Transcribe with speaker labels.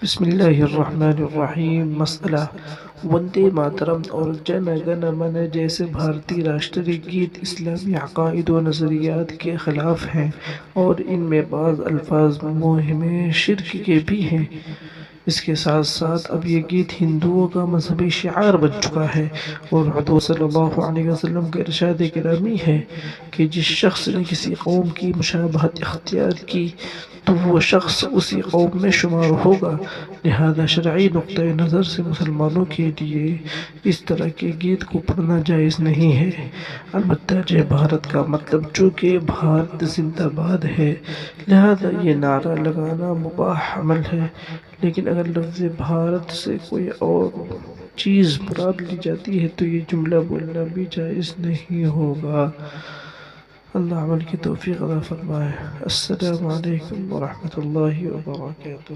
Speaker 1: بسم اللہ الرحمن الرحیم۔ مسئلہ وندے ماترم اور جن گن من جیسے بھارتی راشٹری گیت اسلامی عقائد و نظریات کے خلاف ہیں اور ان میں بعض الفاظ موہم شرک کے بھی ہیں۔ اس کے ساتھ ساتھ اب یہ گیت ہندوؤں کا مذہبی شعار بن چکا ہے اور حضور صلی اللہ علیہ وسلم کا ارشاد گرامی ہے کہ جس شخص نے کسی قوم کی مشابہت اختیار کی تو وہ شخص اسی قوم میں شمار ہوگا، لہذا شرعی نقطہ نظر سے مسلمانوں کے لیے اس طرح کے گیت کو پڑھنا جائز نہیں ہے۔ البتہ جے بھارت کا مطلب چونکہ بھارت زندہ باد ہے لہذا یہ نعرہ لگانا مباح عمل ہے، لیکن اگر لفظ بھارت سے کوئی اور چیز مراد لی جاتی ہے تو یہ جملہ بولنا بھی جائز نہیں ہوگا۔ اللہ عمل کی توفیق عطا فرمائے۔ السلام علیکم ورحمۃ اللہ وبرکاتہ۔